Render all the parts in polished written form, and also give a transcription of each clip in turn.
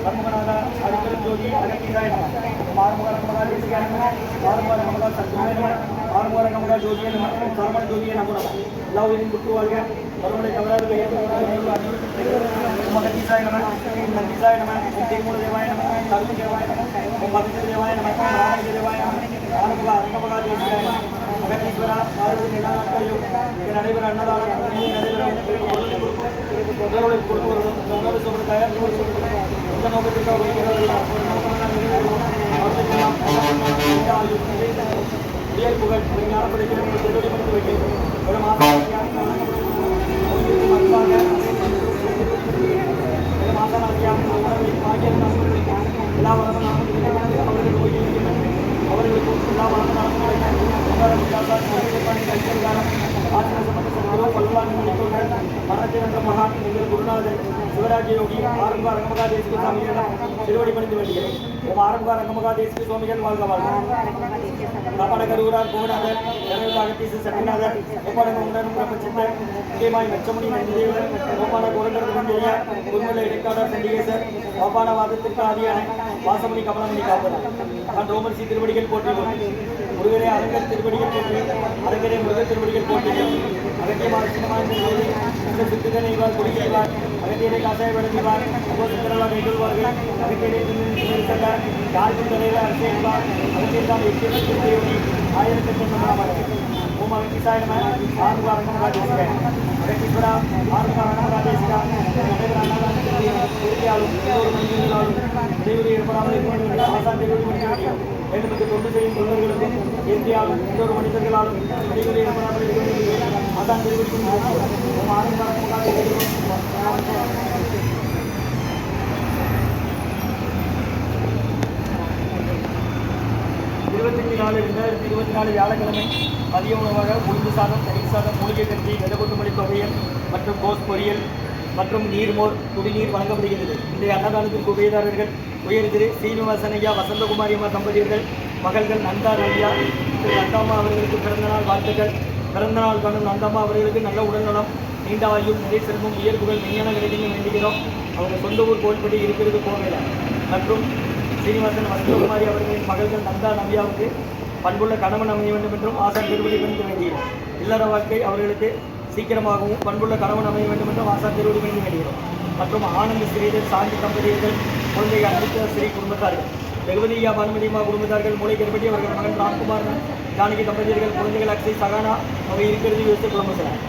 கர்மகனாக அடிக்கல் ஜோதி அகத்திராய நம ஆறுமுக ரங்கமகா தேசிகாய நம ஆறுமுக ரங்கமகா சத்குருவே நம ஆறுமுக ரங்கமகா ஜோதியே நம சரமண ஜோதியே நம எல்லா உயிரின் குட்டு வாழ்க வருவனை தவறாது மகதீசாய நம நந்தீசாய நம திருமூல தேவாய நம கருண தேவாய நம பவித்திர தேவாய நம ராம தேவாய நம ஆறுமுக ரங்கமகா தேசிகாய நம மகதீஸ்வரா பார்வதி நிலாநாட்டையும் நடைபெற அன்னதானம் நடைபெற கொடுத்து வருவதும் சொல்ற தயார் இந்த நோக்கத்திற்காக உயர் புகழ் ஞானப்படுகிற திருவடிமணித்து வைக்கிறோம் எல்லா வளமும் அவர்களுக்கு எல்லா வளமும் மரணத்தின் மகான் எங்கள் குருநாதர் சிவராஜ யோகி ஆரம்ப ரங்கமகா தேசிக சுவாமிகளிடம் திருவடி பணிந்து வேண்டுகிறேன். ஆரம்ப ரங்கமகா தேசிக சுவாமிகள் வாழ்க வாழ்க. காப்பாட கருவூரார் கோவிநாதர் அகத்தீசு சட்டிநாதர் கோப்பாட கோவிந்தரும் பிரம்மச்சித்தர் முக்கியமாய் மெச்சமுனி நந்திதேவர் கோப்பாட கோரண்டர் குருஞ்செய்ய குருமலை இடைக்காடர் சண்டிகேசர் கோப்பாட வாதத்திற்கு ஆதியான வாசமணி கமலமணி காப்பனர் நான் ரோமர்சி திருவடிகள் போற்றினோம். முருகரே அரங்கர் திருவடிகள் போற்றி அரங்கரே முருகர் திருவடிகள் போற்றினோம். அகத்தியமாக சின்னமாக இந்த சித்துகள் நெய்வார் கொடி செய்வார் அகத்தியரை காசாய விளங்குவார் சித்தரெல்லாம் நிகழ்வார்கள் அகத்தியரை செல்ல யாருக்கும் தலைவர் அரசியல்வார் அகத்தியர்தான் எட்டி ஆயிரத்தி ஓம் அகத்திசாய நம ஆறுமுக ரங்கமகா தேசிக அகத்தீஸ்வரா ஆறுமுக ரங்கமகா தேசிக இயற்கையாலும் எல்லோரு மனிதர்களாலும் இடைவெளி ஏற்படாமல் ஆசான் தேர்வு மனிதர்கள் மேலும் தொண்டு செய்யும் தொண்டர்களுக்கும் இயற்கையாலும் எல்லோரு மனிதர்களாலும் இடைவெளி ஏற்படாமல் ஆசான் தேர்வு ஓம் ஆறுமுக ரங்கமகா தேசிக 25/4/2024 வியாழக்கிழமை மதிய உணவாக உளுந்து சாதம், தயிர் சாதம், மூலிகை கஞ்சி, வெதகொட்டுமணி தொகையல் மற்றும் கோஸ் பொரியல் மற்றும் நீர்மோர் குடிநீர் வழங்கப்படுகிறது. இன்றைய அன்னதானத்திற்கு உபயதாரர்கள் உயர் திரு சீனிவாசன் ஐயா, வசந்தகுமாரி அம்மா தம்பதியர்கள், மகள்கள் நந்தா ரம்யா, திரு நந்தாம்மா அவர்களுக்கு பிறந்தநாள் வாழ்த்துக்கள். பிறந்தநாள் காணும் நந்தாம்மா அவர்களுக்கு நல்ல உடல்நலம், நீண்ட ஆயுள், நிறை செல்வம், உயர்வுகள் மெய்யான கிடைக்கும் வேண்டுகிறோம். அவங்க சொந்த ஊர் கோல்படி இருக்கிறது கோவையில். மற்றும் சீனிவாசன் வசந்தகுமாரி அவர்களின் மகள்கள் நந்தா நவ்யாவுக்கு பண்புள்ள கணவன் அமைய வேண்டும் என்றும் ஆசான் திருவடி பணிந்து வேண்டுகிறோம். இல்லற வாழ்க்கை அவர்களுக்கு சீக்கிரமாகவும் பண்புள்ள கணவன் அமைய வேண்டும் என்றும் ஆசான் திருவடி பணிந்து வேண்டுகிறோம். மற்றும் ஆனந்த ஸ்ரீதர், சாந்தி தம்பதியர்கள், குழந்தை அமிர்த ஸ்ரீ குடும்பத்தார்கள், ரகுபதியா பானுமதிமா குடும்பத்தார்கள், மூளை கருப்பட்டி அவர்கள் மகன் ராம்குமார், ஜானகி தம்பதியர்கள், குழந்தைகள் அக்ஷய் சகானா அவை இருக்கிறது யோசித்து குடும்பத்தினர்.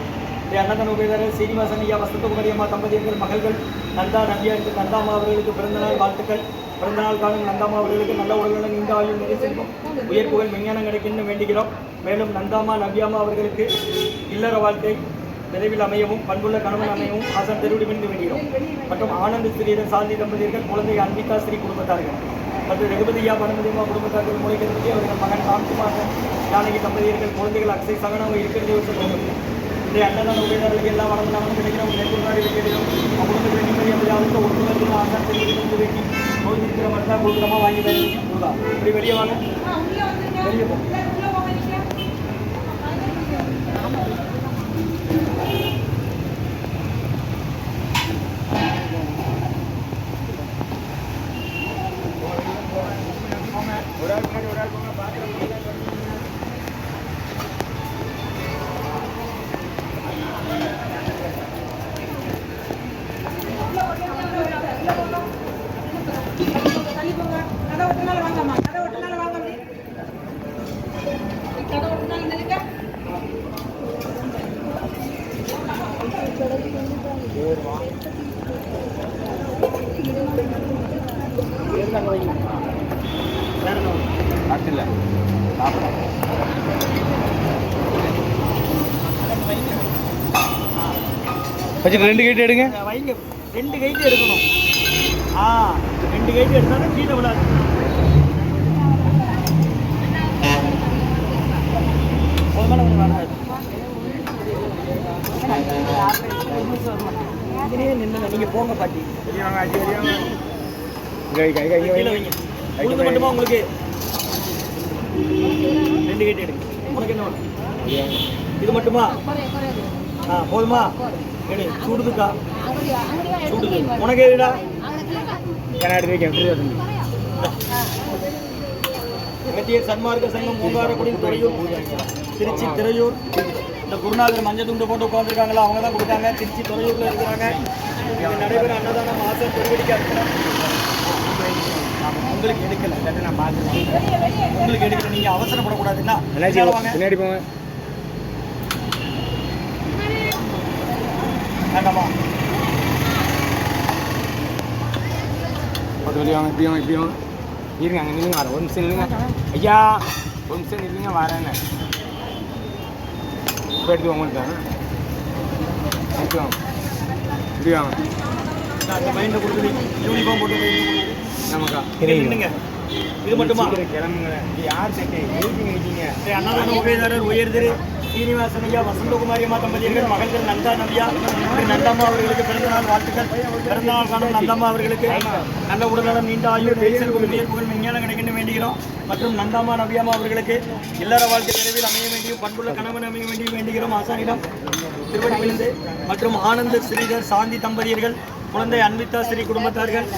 அன்னதன் உபயதாரர் சீனிவாசன் ஐயா, வசந்தகுமாரி அம்மா தம்பதியர்கள், மகள்கள் நந்தா நவ்யா, நந்தாம்மா அவர்களுக்கு பிறந்தநாள் வாழ்த்துக்கள். பிறந்தநாள் காணும் நந்தாம்மா அவர்களுக்கு நல்ல உடல்நலம், நீண்ட ஆயுள், நிறை செல்வம், உயர் புகழ் மெஞ்ஞானம் கிடைக்கணும் வேண்டுகிறோம். மேலும் நந்தாம்மா நவ்யாம்மா அவர்களுக்கு இல்லற வாழ்க்கை விரைவில் அமையவும் பண்புள்ள கணவன் அமையவும் ஆசான் திருவடி பணிந்து வேண்டுகிறோம். மற்றும் ஆனந்த ஸ்ரீதர், சாந்தி தம்பதியர்கள், குழந்தை அன்பிகா ஸ்ரீ குடும்பத்தார்கள் மற்றும் ரகுபதியா பானுமதிமா குடும்பத்தார்கள், மூளைக்கருப்பட்டி அவர்கள் மகன் ராம்குமார், ஜானகி தம்பதியர்கள், குழந்தைகள் அக்ஷய் சகனாவை இருக்கிறதே வச்சு இன்றைய அன்னதான உபயதாரர்களுக்கு எல்லா வளமும் கிடைக்கிறோம். நெருங்குமாரி வைக்கிறோம். குடும்பத்தில் நிம்மதி அப்படி அவங்க ஒட்டுமொத்தமாக ஆசான் திருவடி வேண்டி நோய் இருக்கிற மட்டும் தான் கொடுக்குறமா வாங்கி தருவீங்க. இப்படி வெளியே வாங்க, வெளியே போ. ஒரு ஆள் போங்க, பாத்திரம் ரெண்டு கைட்டு எடுங்க, வைங்க. 2 கைட்டு எடுக்கணும். 2 கைட்டு எடுத்தாலும் கீழே விடாது. நீங்க போங்க பாட்டி, மட்டுமா உங்களுக்கு 2 கைட்டு எடுங்க. உனக்கு என்ன இது மட்டுமா? போதுமா? எடு. சுடுதுக்கா, சுடுது. உனக்கு எதுடா? மத்திய சன்மார்க்க சங்கம் மூங்காரக்குடி துறையூர் திருச்சி துறையூர் இந்த குருநாதர் மஞ்சள் துண்டு போட்டு உட்காந்துருக்காங்களா அவங்க தான் கொடுத்தாங்க. திருச்சி துறையூரில் இருக்கிறாங்க. இங்கே நடைபெற அன்னதானம் மாதம் பெருவெடிக்க இருக்கிறோம். உங்களுக்கு எடுக்கல நான் பார்த்துருக்கேன். உங்களுக்கு எடுக்கல, நீங்கள் அவசரப்படக்கூடாதுன்னா பின்னாடி போங்க. வேண்டாமா வெளியே வாங்க, இப்படி வாங்க, இப்படி வாங்க. இருங்க, அங்கே நில்லுங்க, வரேன். ஒரு நிமிஷம் நில்லுங்க ஐயா, ஒரு நிமிஷம் நில்லுங்க, வரேன்னு. இப்போ எடுத்து உங்களுக்கு எடுத்து வாங்க, இப்படி வாங்க. அந்த மைண்டை கொடுத்து யூனிஃபார்ம் போட்டு நமக்கா இல்லைங்க, இது மட்டுமா கிளம்புங்க. யார் செட்டு எதுக்குங்க இருக்கீங்க? அன்னதான உபயதாரர் உயர் திரு சீனிவாசன் ஐயா, வசந்தகுமாரி அம்மா தம்பதியர்கள், மகள்கள் நந்தா நவ்யா, நந்தம்மா அவர்களுக்கு பிறந்தநாள் வாழ்த்துக்கள். பிறந்தநாள் காணும் நந்தம்மா அவர்களுக்கு நல்ல உடல்நலம், நீண்ட ஆயுள், புகழ் விஞ்ஞானம் கிடைக்கின்ற வேண்டுகிறோம். மற்றும் நந்தாம்மா நவ்யாமா அவர்களுக்கு இல்லற வாழ்க்கை நிறைவில் அமைய வேண்டியும் பண்புள்ள கணவன் அமைய வேண்டியும் வேண்டுகிறோம் ஆசானிடம் திருவடி விழுந்து. மற்றும் ஆனந்த ஸ்ரீதர் சாந்தி தம்பதியர்கள், குழந்தை அன்விதா ஸ்ரீ குடும்பத்தார்கள்,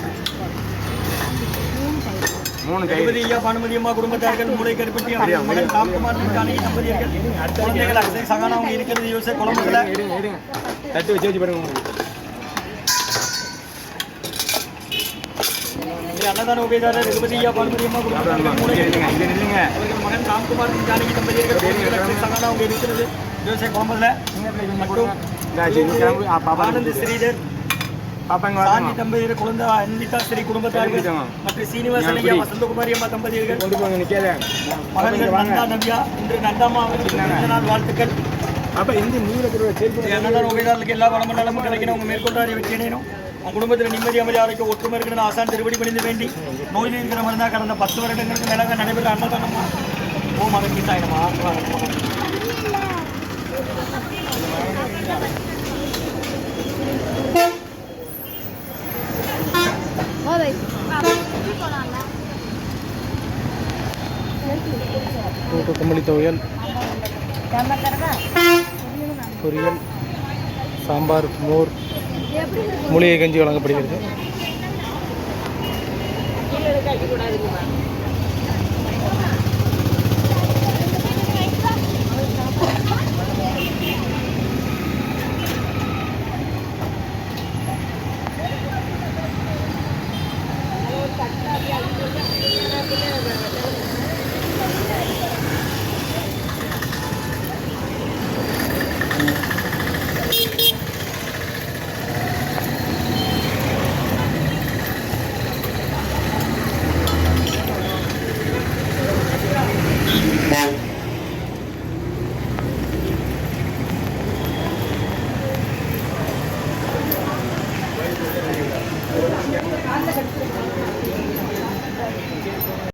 கணபதி ஐயா பானுமதி அம்மா குடும்பத்தார்கள், மூளை கருப்பட்டி மகன் ராம்குமார் ஜானகி தம்பதியர்கள், குழந்தைகள் அக்ஷய் சகானா அவங்க இருக்கிறது யோசை குழம்புல தட்டு வச்சு வச்சு பாருங்க. அன்னதான உபயதாரர் ரகுபதி ஐயா பானுமதி அம்மா குடும்பத்தார்கள், மூளை அவர்கள் மகன் ராம்குமார் ஜானகி தம்பதியர்கள், குழந்தைகள் அக்ஷய் சகானா அவங்க இருக்கிறது யோசை குழம்புல. மற்றும் ஆனந்த் ஸ்ரீதர் சாந்தி தம்பதியர், குழந்தை அன்விதா ஸ்ரீ குடும்பத்தார்கள் மற்றும் சீனிவாசன் ஐயா வசந்தகுமாரி அம்மா தம்பதியர்கள், மகன்கள் நந்தா நவ்யா. இன்று நந்தாம்மா அவர்களுக்கு நாள் வாழ்த்துக்கள். அன்னதான உபயதாரர்களுக்கு எல்லா வளமும் நலமும் கிடைக்கணும். அவங்க மேற்கொண்டாரி வெற்றியணும். உங்கள் குடும்பத்தில் நிம்மதி அமைதி ஆரோக்கிய ஒற்றுமை இருக்கணும் ஆசான் திருப்படி பணிந்து வேண்டி நோய் இருக்கிற மாதிரி தான் கடந்த 10 வருடங்களுக்கு மேலாக நடைபெற அன்னதானமா ஓம் அதற்கிட்டாயிரமா கொத்தமல்லி துவையல், பொரியல், சாம்பார், மோர், மூலிகை கஞ்சி வழங்கப்படுகிறது.